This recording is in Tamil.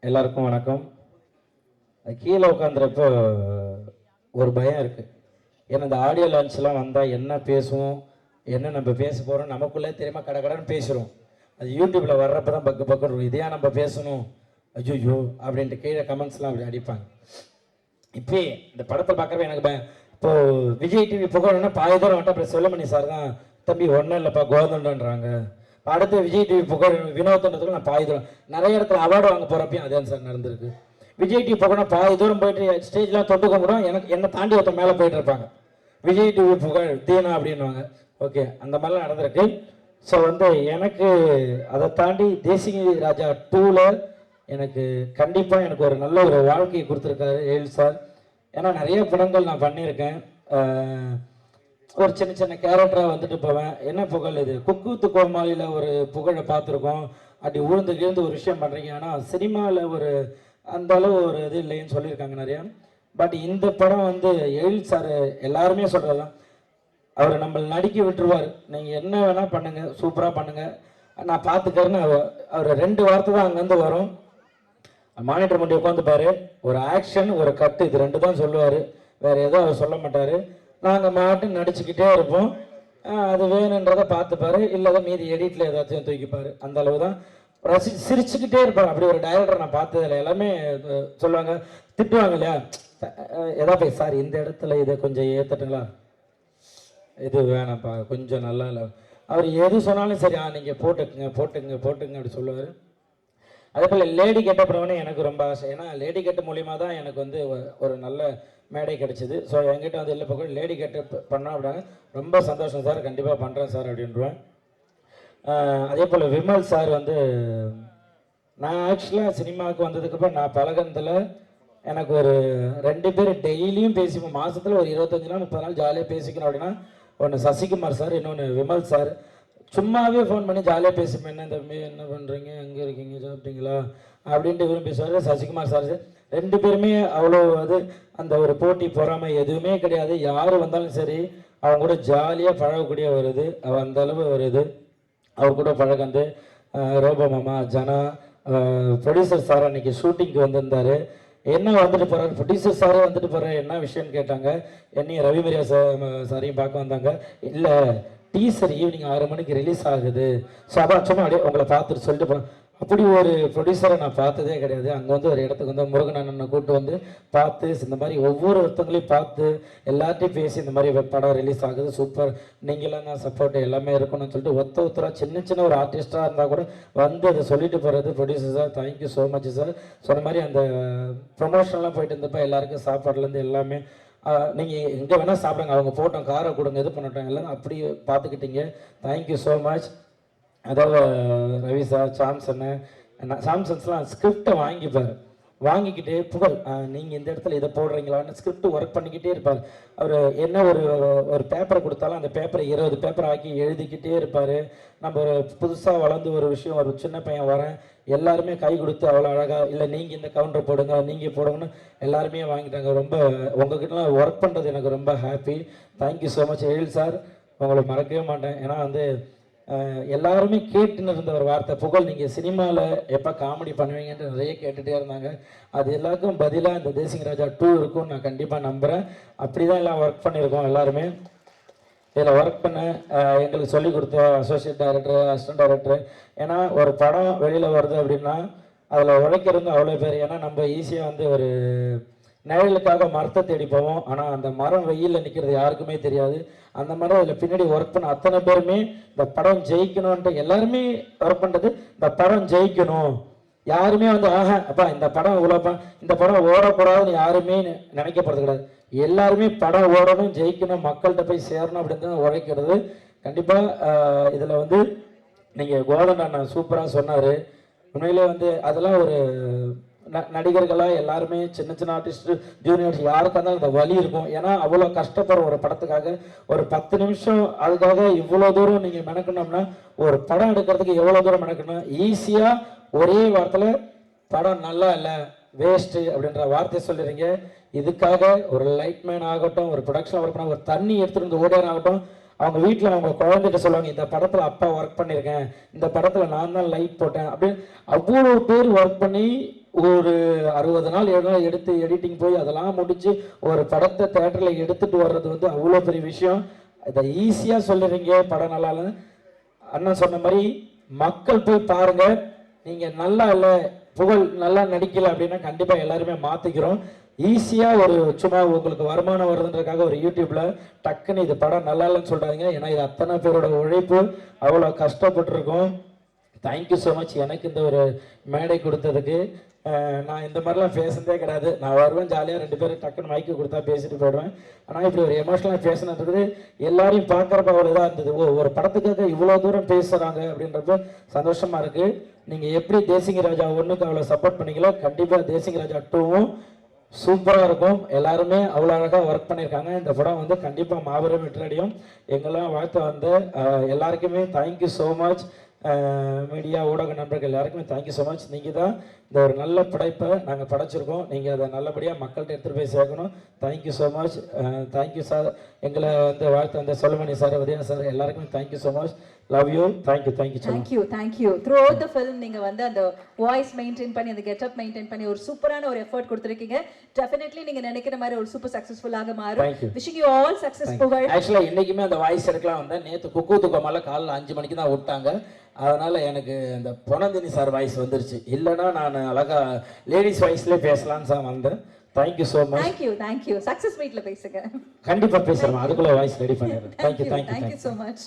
எல்லாருக்கும் வணக்கம். கீழே உட்காந்துறப்போ ஒரு பயம் இருக்குது. ஏன்னா இந்த ஆடியோ லான்ச்லாம் வந்தால் என்ன பேசுவோம், என்ன நம்ம பேச போகிறோம் நமக்குள்ளே தெரியாம கடன்னு பேசுகிறோம். அது யூடியூப்பில் வர்றப்போ தான் பக்கு இருக்கும். இதையா நம்ம பேசணும், ஐயோ அப்படின்ட்டு கீழே கமெண்ட்ஸ்லாம் அப்படி அடிப்பாங்க. இப்போ இந்த படத்தை பார்க்குறப்ப எனக்கு இப்போது விஜய் டிவி புகழன்னா பாதி தூரம் வந்துட்டு அப்புறம் செல்லமணி சார் தான் தம்பி ஒன்றும் இல்லைப்பா கோதண்டன்றாங்க. அடுத்து விஜய் டிவி புகழ் வினோதன்றதுக்கு நான் பாதி தூரம் நிறைய இடத்துல அவார்டு வாங்க போகிறப்பையும் அதே சார் நடந்திருக்கு. விஜய் டிவி புகழ்னா பாதி தூரம் போயிட்டு ஸ்டேஜ்லாம் தொட்டு கும்பிடும், என்னை தாண்டி ஒருத்தர் மேலே போயிட்டு இருப்பாங்க. விஜய் டிவி புகழ் தீனா அப்படின்வாங்க. ஓகே, அந்த மாதிரிலாம் நடந்திருக்கு. ஸோ எனக்கு அதை தாண்டி தேசிய ராஜா 2ல் எனக்கு கண்டிப்பாக எனக்கு ஒரு நல்ல ஒரு வாழ்க்கையை கொடுத்துருக்காரு ஏழு சார். ஏன்னா நிறைய படங்கள் நான் பண்ணியிருக்கேன். ஒரு சின்ன சின்ன கேரக்டராக வந்துட்டு போவேன். என்ன புகழ் இது, குக்கூத்து கோமாளியில் ஒரு புகழை பார்த்துருக்கோம். அப்படி உழுந்து ஒரு விஷயம் பண்ணுறீங்க. ஆனால் சினிமாவில் ஒரு அந்த அளவு ஒரு இது இல்லைன்னு சொல்லியிருக்காங்க நிறையா. பட் இந்த படம் எழில் சார் எல்லாருமே சொல்கிறதான், அவர் நம்மளை நடிக்க விட்டுருவார். நீங்கள் என்ன வேணால் பண்ணுங்கள், சூப்பராக பண்ணுங்கள், நான் பார்த்துக்கறேன்னு அவர் 2 வார்த்தை தான் அங்கேருந்து வரும். மானிட்டர் முன்னாடி உட்காந்துப்பார். ஒரு ஆக்ஷன், ஒரு கட்டு, இது 2 தான் சொல்லுவார். வேறு எதுவும் அவர் சொல்ல மாட்டார். நாங்கள் மாட்டு நடிச்சுக்கிட்டே இருப்போம். அது வேணுன்றதை பார்த்துப்பாரு, இல்லாத மீதி எடிட்டில் ஏதாச்சும் தூக்கிப்பார். அந்த அளவு தான் சிரிச்சுக்கிட்டே இருப்பார். அப்படி ஒரு டைரக்டர் நான் பார்த்ததில்ல. எல்லாமே சொல்லுவாங்க, திட்டுவாங்க இல்லையா, ஏதாவது சார் இந்த இடத்துல இதை கொஞ்சம் ஏற்றட்டுங்களா, இது வேணாம்ப்பா கொஞ்சம் நல்லா இல்லை, அவர் எது சொன்னாலும் சரி நீங்கள் போட்டுக்குங்க அப்படி சொல்லுவார். அதே போல் லேடி கெட்ட படம்னு எனக்கு ரொம்ப ஆசை. ஏன்னா லேடி கெட்ட மூலியமாக தான் எனக்கு ஒரு நல்ல மேடை கிடச்சிது. ஸோ என்கிட்ட இல்லை பக்கம் லேடி கெட்ட பண்ணோம் அப்படின்னா ரொம்ப சந்தோஷம் சார், கண்டிப்பாக பண்ணுறேன் சார் அப்படின்றான். அதே போல் விமல் சார் நான் ஆக்சுவலாக சினிமாவுக்கு வந்ததுக்கப்புறம் நான் பழகினதில் எனக்கு ஒரு 2 பேர் டெய்லியும் பேசிப்போம். மாதத்தில் ஒரு 25 நாள் 30 நாள் ஜாலியாக பேசிக்கணும் அப்படின்னா ஒன்று சசிகுமார் சார், இன்னொன்று விமல் சார். சும்மாவே ஃபோன் பண்ணி ஜாலியாக பேசிப்பேன். என்ன தம்பி என்ன பண்ணுறீங்க, எங்கே இருக்கீங்க, சாப்பிட்டீங்களா அப்படின்ட்டு விரும்பி பேசுவார் சசிகுமார் சார். 2 பேருமே அவ்வளோ அந்த ஒரு போட்டி பொறாமை எதுவுமே கிடையாது. யார் வந்தாலும் சரி அவங்க கூட ஜாலியாக பழகக்கூடிய வருது. அந்த அளவு வருது. அவர் கூட பழகந்து ரோபோ மாமா ஜனா ப்ரொடியூசர் சார் அன்றைக்கி ஷூட்டிங்க்கு வந்திருந்தார். என்ன வந்துட்டு போகிறார் ப்ரொடியூசர் சாரே வந்துட்டு போகிறார், என்ன விஷயம்னு கேட்டாங்க. என்னையும் ரவிமரியா சாரையும் பார்க்க வந்தாங்க. இல்லை டீசர் ஈவினிங் 6 மணிக்கு ரிலீஸ் ஆகுது, ஸோ அதான் சும்மா அப்படியே உங்களை பார்த்துட்டு சொல்லிட்டு போகிறேன். அப்படி ஒரு ப்ரொடியூசரை நான் பார்த்ததே கிடையாது. அங்கே ஒரு இடத்துக்கு முருகன் அண்ணனை கூப்பிட்டு பார்த்து இந்த மாதிரி ஒவ்வொருத்தங்களையும் பார்த்து எல்லார்ட்டையும் பேசி இந்த மாதிரி படம் ரிலீஸ் ஆகுது, சூப்பர், நீங்களாம் தான் சப்போர்ட் எல்லாமே இருக்கணும்னு சொல்லிட்டு ஒருத்தராக சின்ன ஒரு ஆர்டிஸ்டாக இருந்தால் கூட அதை சொல்லிட்டு போகிறது. Producer sir thank you so much sir. சொன்ன மாதிரி அந்த ப்ரொமோஷன்லாம் போயிட்டு இருந்தப்போ எல்லாருக்கும் சாப்பாடுலேருந்து எல்லாமே நீங்கள் எங்கே வேணால் சாப்பிடுங்க, அவங்க போட்டோம் காரை கொடுங்க இது பண்ணட்டோம் எல்லாம் அப்படி பார்த்துக்கிட்டீங்க. Thank you so much. அதாவது ரவி சார் சாம்சன்ஸ்லாம் ஸ்கிரிப்டை வாங்கிக்கிட்டு புகழ் நீங்கள் இந்த இடத்துல இதை போடுறீங்களான்னு ஸ்கிரிப்ட் ஒர்க் பண்ணிக்கிட்டே இருப்பார். அவர் என்ன ஒரு பேப்பரை கொடுத்தாலும் அந்த பேப்பரை 20 பேப்பர் ஆக்கி எழுதிக்கிட்டே இருப்பார். நம்ம ஒரு புதுசாக வளர்ந்து ஒரு விஷயம் ஒரு சின்ன பையன் வரேன் எல்லாருமே கை கொடுத்து அவ்வளோ அழகாக, இல்லை நீங்கள் இந்த கவுண்டர் போடுங்க நீங்கள் போடுங்கன்னு எல்லாருமே வாங்கிட்டாங்க. ரொம்ப உங்ககிட்டலாம் ஒர்க் பண்ணுறது எனக்கு ரொம்ப ஹாப்பி. தேங்க்யூ ஸோ மச் எழில் சார், உங்களை மறக்கவே மாட்டேன். ஏன்னா எல்லாருமே கேட்டுன்னு இருந்த ஒரு வார்த்தை, புகழ் நீங்கள் சினிமாவில் எப்போ காமெடி பண்ணுவீங்கன்ட்டு நிறைய கேட்டுகிட்டே இருந்தாங்க. அது எல்லாருக்கும் பதிலாக இந்த தேசிய ராஜா 2 இருக்கும்னு நான் கண்டிப்பாக நம்புகிறேன். அப்படி தான் எல்லாம் ஒர்க் பண்ணியிருக்கோம். எல்லாருமே இதில் ஒர்க் பண்ண எங்களுக்கு சொல்லிக் கொடுத்த அசோசியேட் டைரக்டர், அசிஸ்டன்ட் டைரக்டர். ஏன்னா ஒரு படம் வெளியில் வருது அப்படின்னா அதில் உழைக்கிறது அவ்வளோ பேர். ஏன்னா நம்ம ஈஸியாக ஒரு நிழலுக்காக மரத்தை தேடி போவோம், ஆனால் அந்த மரம் வெயிலில் நிற்கிறது யாருக்குமே தெரியாது. அந்த மாதிரி அதில் பின்னாடி ஒர்க் பண்ண அத்தனை பேருமே இந்த படம் ஜெயிக்கணும்ன்ட்டு எல்லாருமே ஒர்க் பண்ணுறது, இந்த படம் ஜெயிக்கணும். யாருமே அப்பா இந்த படம் இவ்வளோப்பா இந்த படம் ஓடக்கூடாதுன்னு யாருமே நினைக்கப்படுறது கிடையாது. எல்லாருமே படம் ஓடணும், ஜெயிக்கணும், மக்கள்கிட்ட போய் சேரணும் அப்படின்னு தான் உழைக்கிறது. கண்டிப்பாக இதில் நீங்கள் கோதண்ட அண்ணா சூப்பராக சொன்னார். உண்மையிலே அதெல்லாம் ஒரு நடிகர்களாக எல்லாருமே சின்ன ஆர்டிஸ்ட் ஜூனியர்ஸ் யாருக்காக இருந்தாலும் அந்த வலி இருக்கும். ஏன்னா அவ்வளோ கஷ்டப்படுற ஒரு படத்துக்காக ஒரு 10 நிமிஷம் அதுக்காக இவ்வளோ தூரம் நீங்கள் மெனக்கணும்னா ஒரு படம் எடுக்கிறதுக்கு எவ்வளோ தூரம் மெனக்கணும். ஈஸியாக ஒரே வாரத்தில் படம் நல்லா இல்லை வேஸ்ட்டு அப்படின்ற வார்த்தை சொல்லிடுறீங்க. இதுக்காக ஒரு லைட்மேன் ஆகட்டும், ஒரு ப்ரொடக்ஷன் ஒர்க் பண்ண, ஒரு தண்ணி எடுத்துகிட்டு வந்து ஓடியார் ஆகட்டும், அவங்க வீட்டில் அவங்க குழந்தைகிட்ட சொல்லுவாங்க, இந்த படத்தில் அப்பா ஒர்க் பண்ணியிருக்கேன், இந்த படத்தில் நான் தான் லைட் போட்டேன் அப்படின்னு அவ்வளோ பேர் ஒர்க் பண்ணி ஒரு 60 நாள் எடுத்து எடிட்டிங் போய் அதெல்லாம் முடிச்சு ஒரு படத்தை தேட்டரில் எடுத்துட்டு வர்றது வந்து அவ்வளோ பெரிய விஷயம். இதை ஈஸியாக சொல்லுறீங்க படம் நல்லா இல்லைன்னு. அண்ணன் சொன்ன மாதிரி மக்கள் போய் பாருங்க. நீங்கள் நல்லா இல்லை, புகழ் நல்லா நடிக்கல அப்படின்னா கண்டிப்பாக எல்லாருமே மாற்றிக்கிறோம். ஈஸியாக ஒரு சும்மா உங்களுக்கு வருமானம் வருதுன்றதுக்காக ஒரு யூடியூப்பில் டக்குன்னு இது படம் நல்லா இல்லைன்னு சொல்கிறாங்க. ஏன்னா இது அத்தனை பேரோட உழைப்பு, அவ்வளோ கஷ்டப்பட்டுருக்கோம். தேங்க்யூ ஸோ மச் எனக்கு இந்த ஒரு மேடை கொடுத்ததுக்கு. நான் இந்த மாதிரிலாம் பேசுனதே கிடையாது. நான் வருவேன் ஜாலியாக 2 பேரும் டக்குன்னு மைக்கு கொடுத்தா பேசிட்டு போயிடுவேன். ஆனால் இப்படி ஒரு எமோஷனலாக பேசினது எல்லாரையும் பார்க்குறப்ப அவ்வளோ இதாக இருந்தது. ஒரு படத்துக்காக இவ்வளோ தூரம் பேசுகிறாங்க அப்படின்றப்ப சந்தோஷமாக இருக்குது. நீங்கள் எப்படி தேசிங்க ராஜா 1க்கு அவ்வளோ சப்போர்ட் பண்ணீங்களோ கண்டிப்பாக தேசிங்க ராஜா 2வும் சூப்பராக இருக்கும். எல்லாருமே அவ்வளோ அழகாக ஒர்க் பண்ணியிருக்காங்க. இந்த படம் வந்து கண்டிப்பாக மாபெரும் வெற்றியடையும். எங்கெல்லாம் வாழ்த்து வந்து எல்லாருக்குமே தேங்க்யூ ஸோ மச். மீடியா ஊடக நண்பர்கள் எல்லாருக்குமே தேங்க்யூ ஸோ மச். நீங்கள் தான் இந்த ஒரு நல்ல படைப்பை நாங்கள் படைச்சிருக்கோம். நீங்கள் அதை நல்லபடியாக மக்கள்கிட்ட எடுத்துகிட்டு போய் சேர்க்கணும். Thank you so much. Thank you sir. எங்களை வந்து வாழ்த்து வந்த சொல்லுமணி சார், உதயா சார் எல்லாருக்குமே thank you so much. Love you. Thank you thank you thank you. Through out the film நீங்கள் வந்து அந்த வாய்ஸ் மெயின்டைன் பண்ணி, அந்த கெட்டப் மெயின்டைன் பண்ணி ஒரு சூப்பரான ஒரு எஃபர்ட் கொடுத்துருக்கீங்க. டெஃபினெட்லி நீங்கள் நினைக்கிற மாதிரி ஒரு சூப்பர் சக்ஸஸ்ஃபுல்லாக மாறும். Wishing you all success. புகழ் ஆக்சுவலாக இன்றைக்குமே அந்த வாய்ஸ் எடுக்கலாம் வந்தேன். நேற்று குக்கு தூக்கமால காலைல 5 மணிக்கு தான் விட்டாங்க. அதனால் எனக்கு இந்த பொனந்தினி சார் வாய்ஸ் வந்துருச்சு. இல்லைன்னா நான் அழகா லேடிஸ் வாய்ஸ்லேயே பேசலான்னு சார் வந்தேன். Thank you so much. Thank you. Success மீட்டில் பேசுங்க. கண்டிப்பாக பேசுகிறேன். அதுக்குள்ளே வாய்ஸ் ரெடி பண்ணிடுறேன். Thank you so much.